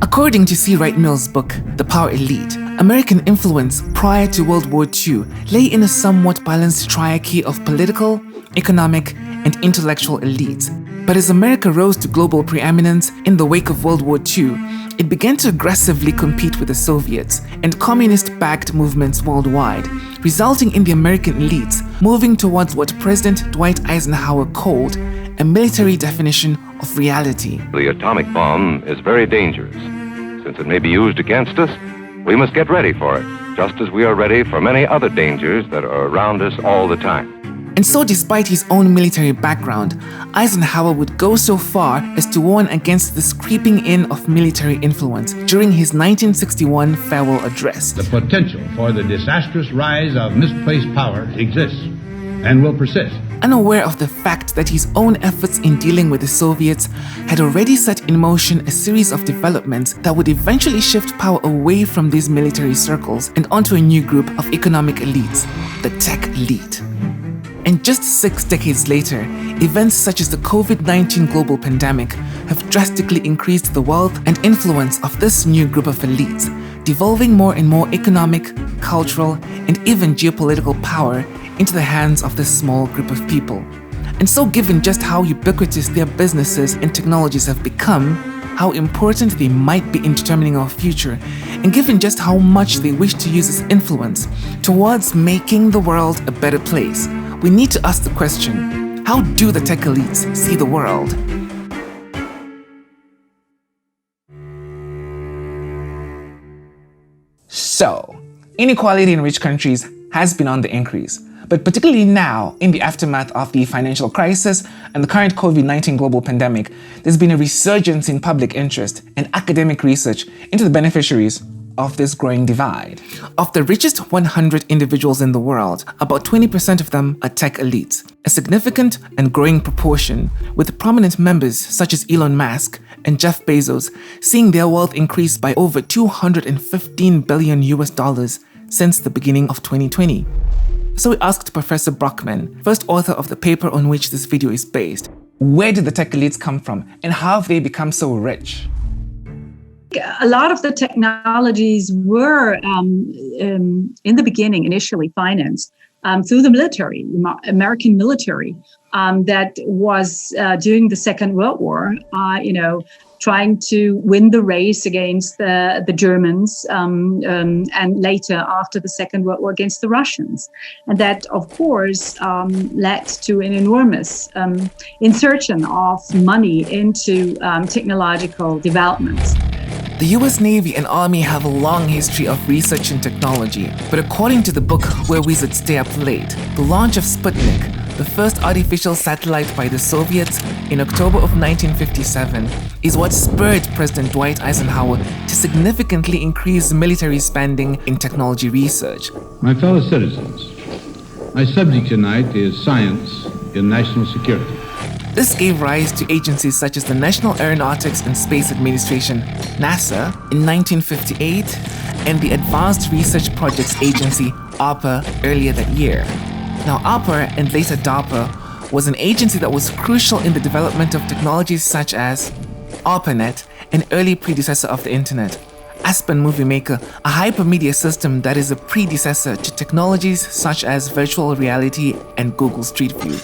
According to C. Wright Mill's book, The Power Elite, American influence prior to World War II lay in a somewhat balanced triarchy of political, economic, and intellectual elites. But as America rose to global preeminence in the wake of World War II, it began to aggressively compete with the Soviets and communist-backed movements worldwide, resulting in the American elites moving towards what President Dwight Eisenhower called a military definition of reality. The atomic bomb is very dangerous. Since it may be used against us, we must get ready for it, just as we are ready for many other dangers that are around us all the time. And so, despite his own military background, Eisenhower would go so far as to warn against this creeping in of military influence during his 1961 farewell address. The potential for the disastrous rise of misplaced power exists and will persist. Unaware of the fact that his own efforts in dealing with the Soviets had already set in motion a series of developments that would eventually shift power away from these military circles and onto a new group of economic elites, the tech elite. And just 6 decades later, events such as the COVID-19 global pandemic have drastically increased the wealth and influence of this new group of elites, devolving more and more economic, cultural, and even geopolitical power into the hands of this small group of people. And so, given just how ubiquitous their businesses and technologies have become, how important they might be in determining our future, and given just how much they wish to use this influence towards making the world a better place, we need to ask the question, how do the tech elites see the world? So, inequality in rich countries has been on the increase, but particularly now, in the aftermath of the financial crisis and the current COVID-19 global pandemic, there's been a resurgence in public interest and academic research into the beneficiaries of this growing divide. Of the richest 100 individuals in the world, about 20% of them are tech elites, a significant and growing proportion, with prominent members such as Elon Musk and Jeff Bezos seeing their wealth increase by over $215 billion since the beginning of 2020. So we asked Professor Brockmann, first author of the paper on which this video is based, where did the tech elites come from and how have they become so rich? A lot of the technologies were, in the beginning, initially financed through the military, American military, that was during the Second World War, trying to win the race against the Germans, and later, after the Second World War, against the Russians. And that, of course, led to an enormous insertion of money into technological developments. The US Navy and Army have a long history of research and technology, but according to the book Where Wizards Stay Up Late, the launch of Sputnik, the first artificial satellite by the Soviets in October of 1957, is what spurred President Dwight Eisenhower to significantly increase military spending in technology research. My fellow citizens, my subject tonight is science in national security. This gave rise to agencies such as the National Aeronautics and Space Administration, NASA, in 1958, and the Advanced Research Projects Agency, ARPA, earlier that year. Now, ARPA, and later DARPA, was an agency that was crucial in the development of technologies such as ARPANET, an early predecessor of the internet, Aspen Movie Maker, a hypermedia system that is a predecessor to technologies such as virtual reality and Google Street View,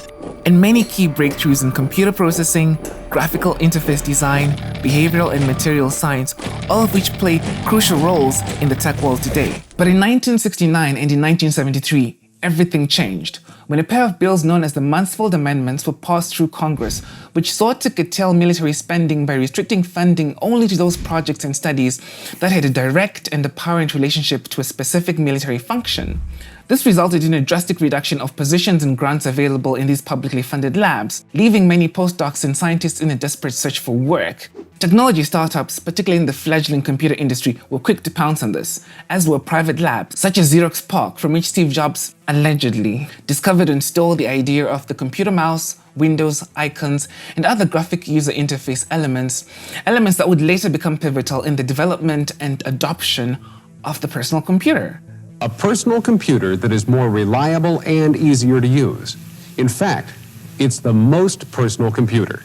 and many key breakthroughs in computer processing, graphical interface design, behavioral and material science, all of which played crucial roles in the tech world today. But in 1969 and in 1973, everything changed when a pair of bills known as the Mansfield Amendments were passed through Congress, which sought to curtail military spending by restricting funding only to those projects and studies that had a direct and apparent relationship to a specific military function. This resulted in a drastic reduction of positions and grants available in these publicly funded labs, leaving many postdocs and scientists in a desperate search for work. Technology startups, particularly in the fledgling computer industry, were quick to pounce on this, as were private labs, such as Xerox PARC, from which Steve Jobs allegedly discovered and stole the idea of the computer mouse, windows, icons, and other graphic user interface elements that would later become pivotal in the development and adoption of the personal computer. A personal computer that is more reliable and easier to use. In fact, it's the most personal computer.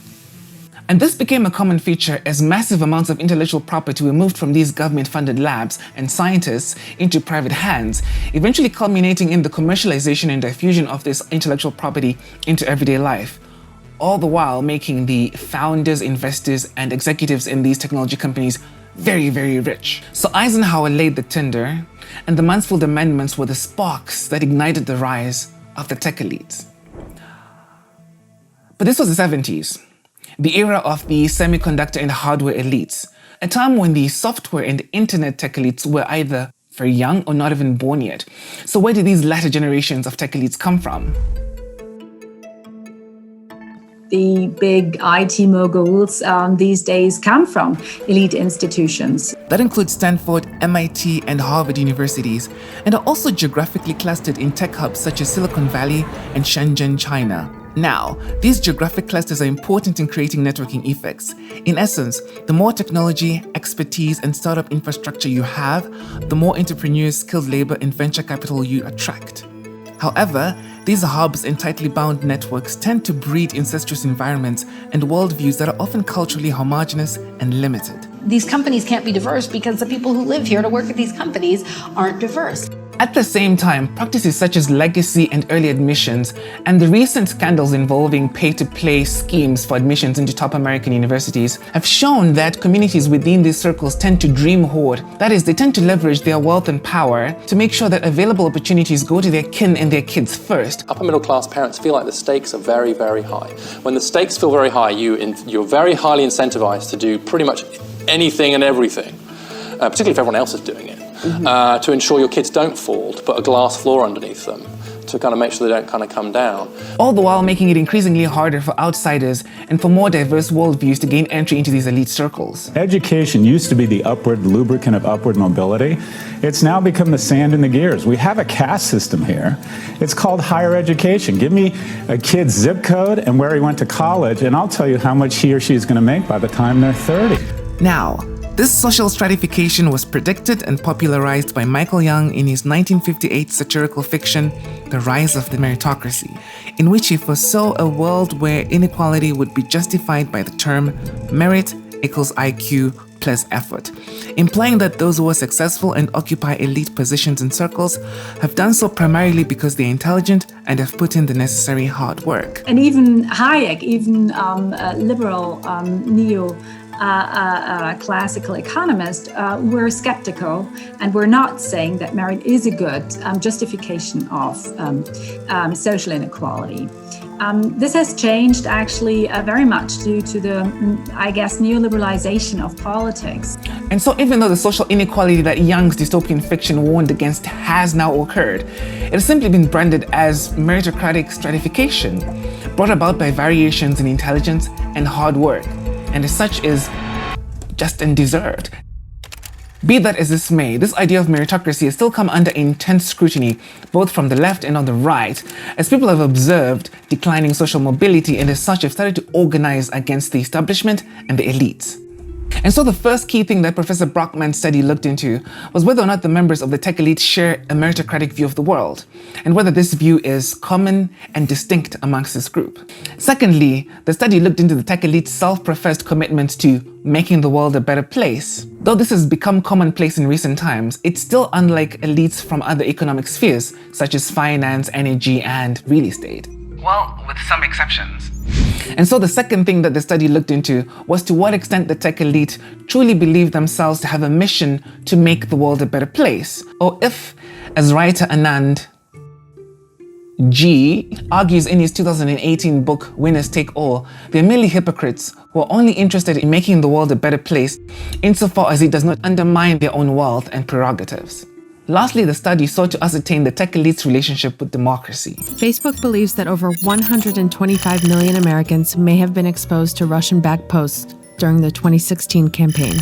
And this became a common feature as massive amounts of intellectual property were moved from these government-funded labs and scientists into private hands, eventually culminating in the commercialization and diffusion of this intellectual property into everyday life, all the while making the founders, investors, and executives in these technology companies very, very rich. So Eisenhower laid the tinder, and the Mansfield Amendments were the sparks that ignited the rise of the tech elites. But this was the 70s. The era of the semiconductor and hardware elites, a time when the software and internet tech elites were either very young or not even born yet. So where did these latter generations of tech elites come from? The big IT moguls these days come from elite institutions. That includes Stanford, MIT, and Harvard universities, and are also geographically clustered in tech hubs such as Silicon Valley and Shenzhen, China. Now, these geographic clusters are important in creating networking effects. In essence, the more technology, expertise, and startup infrastructure you have, the more entrepreneurs, skilled labor, and venture capital you attract. However, these hubs and tightly bound networks tend to breed incestuous environments and worldviews that are often culturally homogenous and limited. These companies can't be diverse because the people who live here to work at these companies aren't diverse. At the same time, practices such as legacy and early admissions, and the recent scandals involving pay-to-play schemes for admissions into top American universities have shown that communities within these circles tend to dream hoard. That is, they tend to leverage their wealth and power to make sure that available opportunities go to their kin and their kids first. Upper middle class parents feel like the stakes are very, very high. When the stakes feel very high, you're very highly incentivized to do pretty much anything and everything, particularly if everyone else is doing it. To ensure your kids don't fall, to put a glass floor underneath them, to kind of make sure they don't kind of come down. All the while making it increasingly harder for outsiders and for more diverse worldviews to gain entry into these elite circles. Education used to be the upward lubricant of upward mobility. It's now become the sand in the gears. We have a caste system here. It's called higher education. Give me a kid's zip code and where he went to college, and I'll tell you how much he or she is going to make by the time they're 30. Now, this social stratification was predicted and popularized by Michael Young in his 1958 satirical fiction, The Rise of the Meritocracy, in which he foresaw a world where inequality would be justified by the term merit equals IQ plus effort, implying that those who are successful and occupy elite positions in circles have done so primarily because they're intelligent and have put in the necessary hard work. And even Hayek, even liberal classical economists were skeptical and were not saying that merit is a good justification of social inequality. This has changed actually very much due to the, neoliberalization of politics. And so even though the social inequality that Young's dystopian fiction warned against has now occurred, it has simply been branded as meritocratic stratification, brought about by variations in intelligence and hard work, and as such is just undeserved. Be that as this may, this idea of meritocracy has still come under intense scrutiny, both from the left and on the right, as people have observed declining social mobility and as such have started to organize against the establishment and the elites. And so the first key thing that Professor Brockmann's study looked into was whether or not the members of the tech elite share a meritocratic view of the world, and whether this view is common and distinct amongst this group. Secondly, the study looked into the tech elite's self-professed commitment to making the world a better place. Though this has become commonplace in recent times, it's still unlike elites from other economic spheres, such as finance, energy, and real estate. Well, with some exceptions. And so the second thing that the study looked into was to what extent the tech elite truly believe themselves to have a mission to make the world a better place, or if, as writer Anand G. argues in his 2018 book Winners Take All, they're merely hypocrites who are only interested in making the world a better place insofar as it does not undermine their own wealth and prerogatives. Lastly, the study sought to ascertain the tech elite's relationship with democracy. Facebook believes that over 125 million Americans may have been exposed to Russian-backed posts during the 2016 campaign.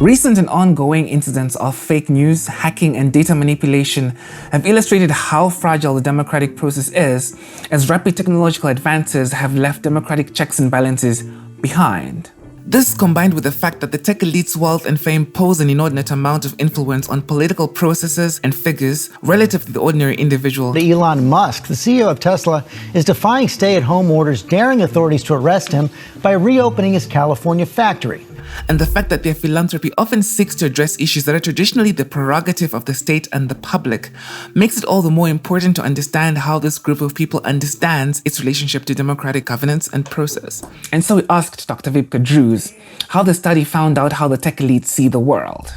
Recent and ongoing incidents of fake news, hacking, and data manipulation have illustrated how fragile the democratic process is, as rapid technological advances have left democratic checks and balances behind. This, combined with the fact that the tech elite's wealth and fame pose an inordinate amount of influence on political processes and figures relative to the ordinary individual. Elon Musk, the CEO of Tesla, is defying stay-at-home orders, daring authorities to arrest him by reopening his California factory. And the fact that their philanthropy often seeks to address issues that are traditionally the prerogative of the state and the public makes it all the more important to understand how this group of people understands its relationship to democratic governance and process. And so we asked Dr. Wiebke Drews how the study found out how the tech elites see the world.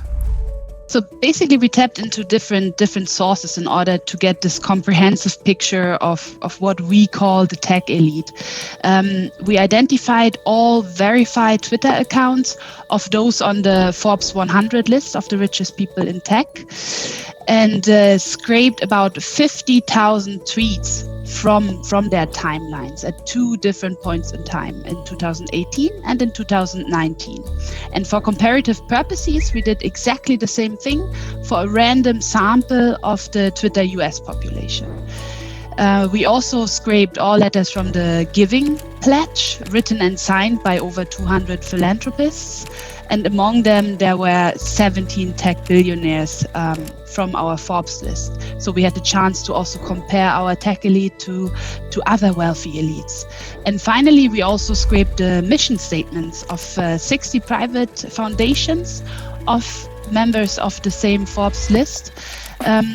So basically, we tapped into different sources in order to get this comprehensive picture of what we call the tech elite. We identified all verified Twitter accounts of those on the Forbes 100 list of the richest people in tech, and scraped about 50,000 tweets from their timelines at two different points in time, in 2018 and in 2019. And for comparative purposes, we did exactly the same thing for a random sample of the Twitter US population. We also scraped all letters from the Giving Pledge, written and signed by over 200 philanthropists. And among them, there were 17 tech billionaires from our Forbes list. So we had the chance to also compare our tech elite to other wealthy elites. And finally, we also scraped the mission statements of 60 private foundations of members of the same Forbes list,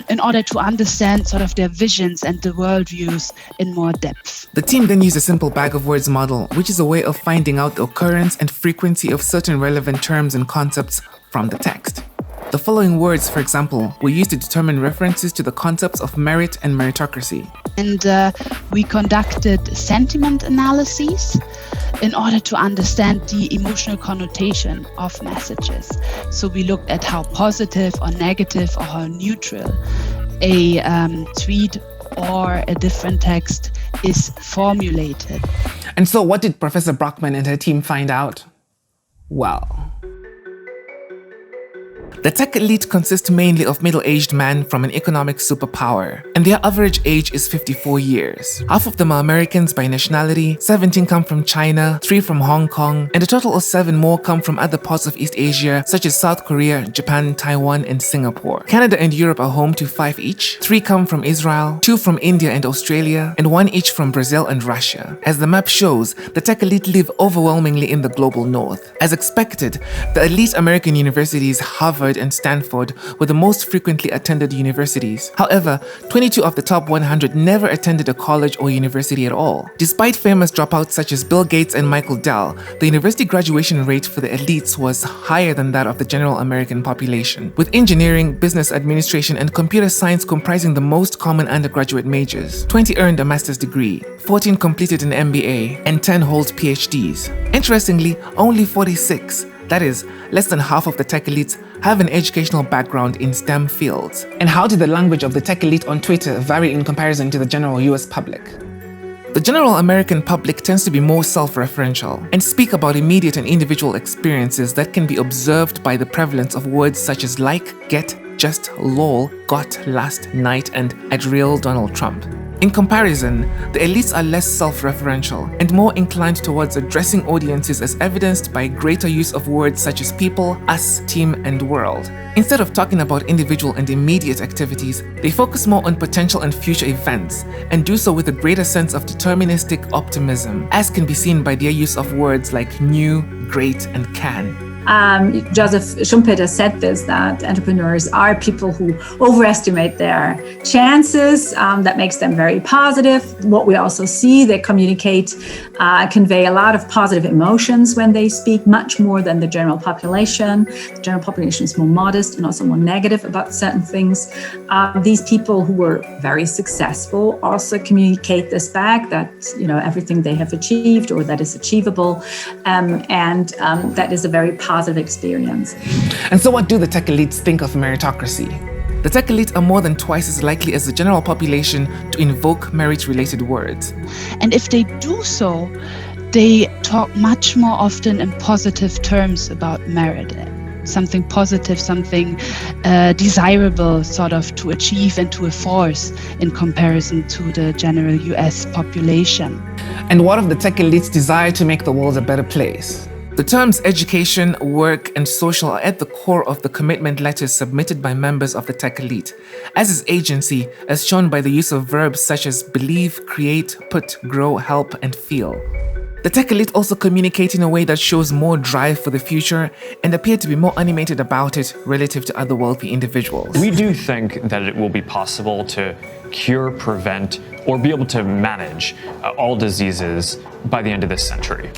in order to understand sort of their visions and the worldviews in more depth. The team then used a simple bag of words model, which is a way of finding out the occurrence and frequency of certain relevant terms and concepts from the text. The following words, for example, were used to determine references to the concepts of merit and meritocracy. And we conducted sentiment analyses in order to understand the emotional connotation of messages. So we looked at how positive or negative or how neutral a tweet or a different text is formulated. And so what did Professor Brockmann and her team find out? Well, the tech elite consists mainly of middle-aged men from an economic superpower, and their average age is 54 years. Half of them are Americans by nationality, 17 come from China, 3 from Hong Kong, and a total of 7 more come from other parts of East Asia, such as South Korea, Japan, Taiwan, and Singapore. Canada and Europe are home to 5 each, 3 come from Israel, 2 from India and Australia, and 1 each from Brazil and Russia. As the map shows, the tech elite live overwhelmingly in the global north. As expected, the elite American universities, Harvard and Stanford, were the most frequently attended universities. However, 22 of the top 100 never attended a college or university at all. Despite famous dropouts such as Bill Gates and Michael Dell, the university graduation rate for the elites was higher than that of the general American population, with engineering, business administration, and computer science comprising the most common undergraduate majors. 20 earned a master's degree, 14 completed an MBA, and 10 hold PhDs. Interestingly, only 46, that is, less than half of the tech elites, have an educational background in STEM fields. And how did the language of the tech elite on Twitter vary in comparison to the general US public? The general American public tends to be more self-referential and speak about immediate and individual experiences that can be observed by the prevalence of words such as like, get, just, lol, got, last night, and at real Donald Trump. In comparison, the elites are less self-referential and more inclined towards addressing audiences as evidenced by greater use of words such as people, us, team, and world. Instead of talking about individual and immediate activities, they focus more on potential and future events, and do so with a greater sense of deterministic optimism, as can be seen by their use of words like new, great, and can. Joseph Schumpeter said this, that entrepreneurs are people who overestimate their chances. That makes them very positive. What we also see, they communicate, convey a lot of positive emotions when they speak, much more than the general population. The general population is more modest and also more negative about certain things. These people who were very successful also communicate this back, that everything they have achieved or that is achievable, and that is a very positive experience. And so what do the tech elites think of meritocracy? The tech elite are more than twice as likely as the general population to invoke merit-related words. And if they do so, they talk much more often in positive terms about merit. Something positive, something desirable sort of to achieve and to enforce in comparison to the general US population. And what of the tech elite's desire to make the world a better place? The terms education, work, and social are at the core of the commitment letters submitted by members of the tech elite, as is agency, as shown by the use of verbs such as believe, create, put, grow, help, and feel. The tech elite also communicate in a way that shows more drive for the future and appear to be more animated about it relative to other wealthy individuals. We do think that it will be possible to cure, prevent, or be able to manage all diseases by the end of this century.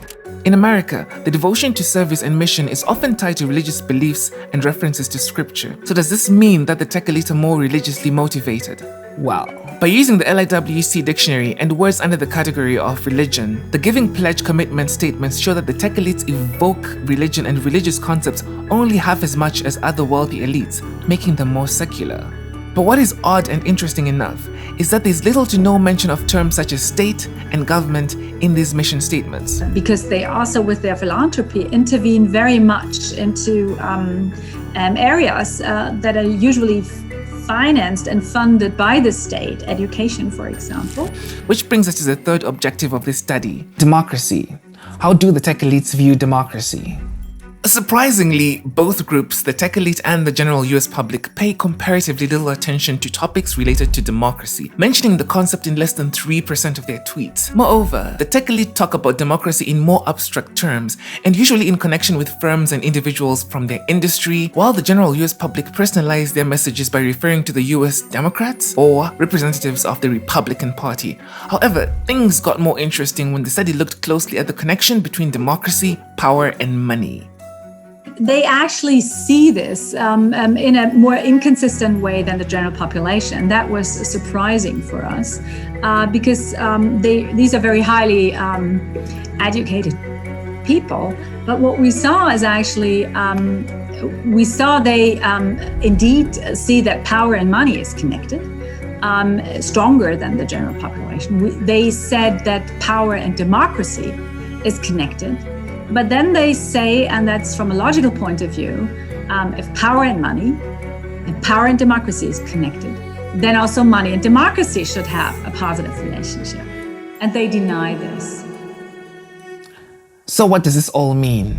In America, the devotion to service and mission is often tied to religious beliefs and references to scripture. So does this mean that the tech elite are more religiously motivated? Well, by using the LIWC dictionary and words under the category of religion, the giving pledge commitment statements show that the tech elites evoke religion and religious concepts only half as much as other wealthy elites, making them more secular. But what is odd and interesting enough is that there's little to no mention of terms such as state and government in these mission statements. Because they also, with their philanthropy, intervene very much into areas that are usually financed and funded by the state, education, for example. Which brings us to the third objective of this study, democracy. How do the tech elites view democracy? Surprisingly, both groups, the tech elite and the general US public, pay comparatively little attention to topics related to democracy, mentioning the concept in less than 3% of their tweets. Moreover, the tech elite talk about democracy in more abstract terms, and usually in connection with firms and individuals from their industry, while the general US public personalize their messages by referring to the US Democrats or representatives of the Republican Party. However, things got more interesting when the study looked closely at the connection between democracy, power, and money. They actually see this in a more inconsistent way than the general population. That was surprising for us because these are very highly educated people. But what we saw is actually, they indeed see that power and money is connected, stronger than the general population. They said that power and democracy is connected. But then they say, and that's from a logical point of view, if power and money, and power and democracy is connected, then also money and democracy should have a positive relationship. And they deny this. So what does this all mean?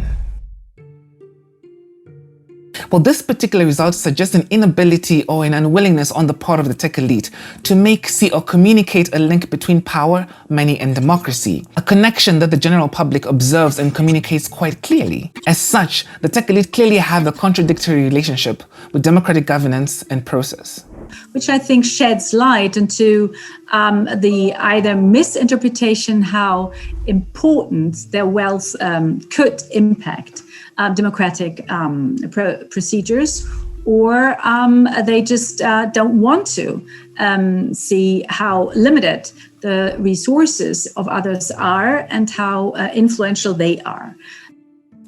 Well, this particular result suggests an inability or an unwillingness on the part of the tech elite to make, see, or communicate a link between power, money, and democracy, a connection that the general public observes and communicates quite clearly. As such, the tech elite clearly have a contradictory relationship with democratic governance and process. Which I think sheds light into the either misinterpretation how important their wealth could impact democratic procedures, or they just don't want to see how limited the resources of others are and how influential they are.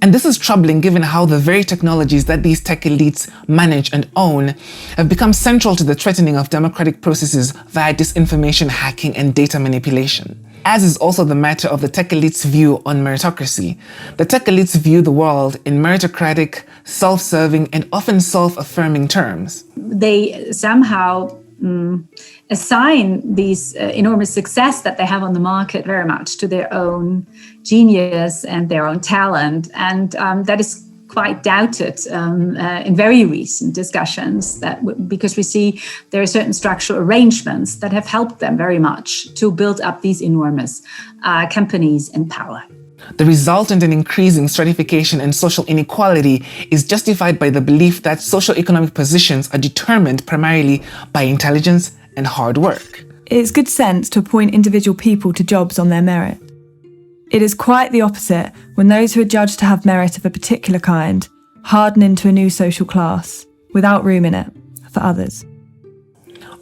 And this is troubling given how the very technologies that these tech elites manage and own have become central to the threatening of democratic processes via disinformation, hacking, and data manipulation. As is also the matter of the tech elites' view on meritocracy. The tech elites view the world in meritocratic, self-serving, and often self-affirming terms. They somehow assign these enormous success that they have on the market very much to their own genius and their own talent. And that is quite doubted in very recent discussions, because we see there are certain structural arrangements that have helped them very much to build up these enormous companies and power. The resultant and increasing stratification and social inequality is justified by the belief that socioeconomic positions are determined primarily by intelligence and hard work. It's good sense to appoint individual people to jobs on their merit. It is quite the opposite when those who are judged to have merit of a particular kind harden into a new social class, without room in it for others.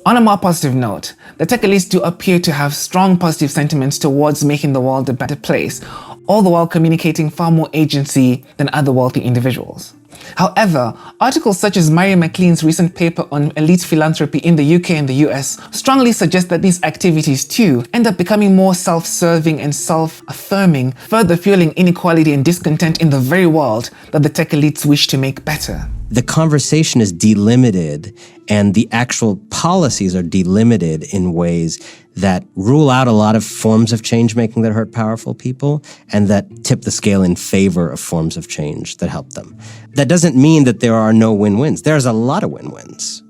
On a more positive note, the tech elites do appear to have strong positive sentiments towards making the world a better place, all the while communicating far more agency than other wealthy individuals. However, articles such as Mary McLean's recent paper on elite philanthropy in the UK and the US strongly suggest that these activities too end up becoming more self-serving and self-affirming, further fueling inequality and discontent in the very world that the tech elites wish to make better. The conversation is delimited and the actual policies are delimited in ways that rule out a lot of forms of change-making that hurt powerful people and that tip the scale in favor of forms of change that help them. That doesn't mean that there are no win-wins. There's a lot of win-wins.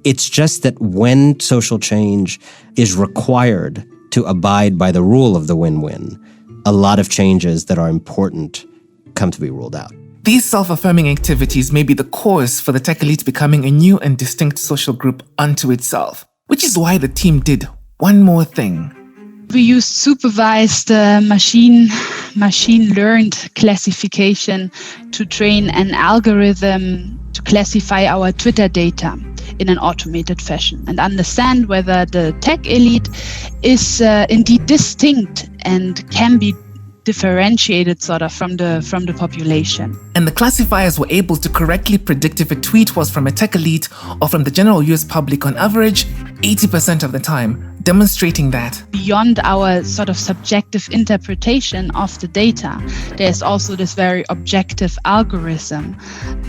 It's just that when social change is required to abide by the rule of the win-win, a lot of changes that are important come to be ruled out. These self-affirming activities may be the cause for the tech elite becoming a new and distinct social group unto itself, which is why the team did one more thing. We used supervised machine-learned classification to train an algorithm to classify our Twitter data in an automated fashion and understand whether the tech elite is indeed distinct and can be differentiated sort of from the population. And the classifiers were able to correctly predict if a tweet was from a tech elite or from the general US public on average 80% of the time, demonstrating that beyond our sort of subjective interpretation of the data, there's also this very objective algorithm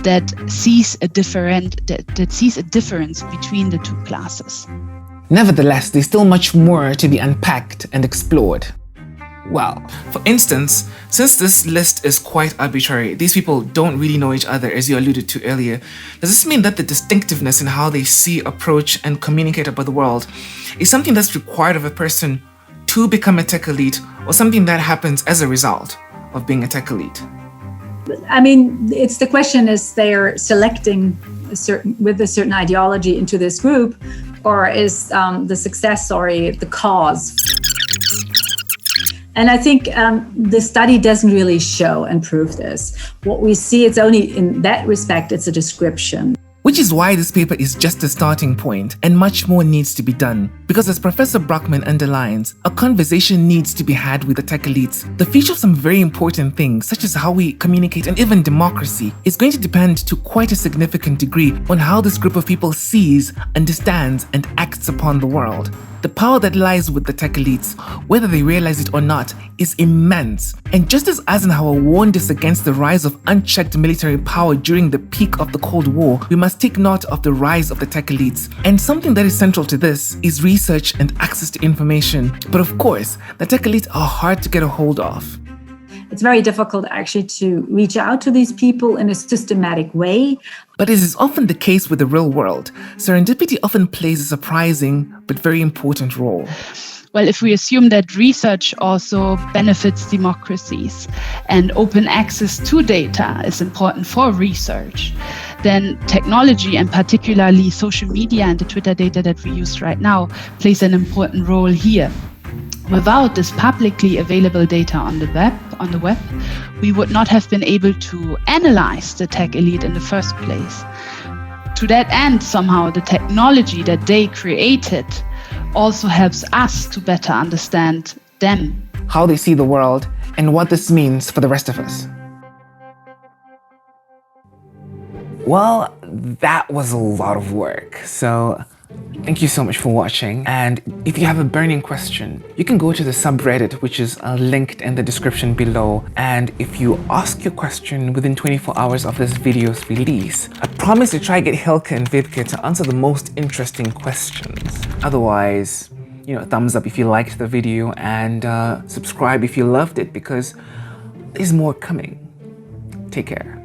that sees a difference between the two classes. Nevertheless, there's still much more to be unpacked and explored. Well, for instance, since this list is quite arbitrary, these people don't really know each other, as you alluded to earlier, does this mean that the distinctiveness in how they see, approach, and communicate about the world is something that's required of a person to become a tech elite, or something that happens as a result of being a tech elite? I mean, it's the question is they're selecting with a certain ideology into this group, or is the success story the cause? And I think the study doesn't really show and prove this. What we see, it's only in that respect, it's a description. Which is why this paper is just a starting point, and much more needs to be done. Because as Professor Brockmann underlines, a conversation needs to be had with the tech elites. The future of some very important things, such as how we communicate and even democracy, is going to depend to quite a significant degree on how this group of people sees, understands, and acts upon the world. The power that lies with the tech elites, whether they realize it or not, is immense. And just as Eisenhower warned us against the rise of unchecked military power during the peak of the Cold War, we must take note of the rise of the tech elites. And something that is central to this is research and access to information. But of course, the tech elites are hard to get a hold of. It's very difficult actually to reach out to these people in a systematic way. But as is often the case with the real world, serendipity often plays a surprising but very important role. Well, if we assume that research also benefits democracies and open access to data is important for research, then technology, and particularly social media and the Twitter data that we use right now, plays an important role here. Without this publicly available data on the web, we would not have been able to analyze the tech elite in the first place. To that end, somehow, the technology that they created also helps us to better understand them. How they see the world, and what this means for the rest of us. Well, that was a lot of work, so thank you so much for watching. And if you have a burning question, you can go to the subreddit, which is linked in the description below. And if you ask your question within 24 hours of this video's release, I promise to try to get Hilke and Wiebke to answer the most interesting questions. Otherwise, thumbs up if you liked the video, and subscribe if you loved it, because there's more coming. Take care.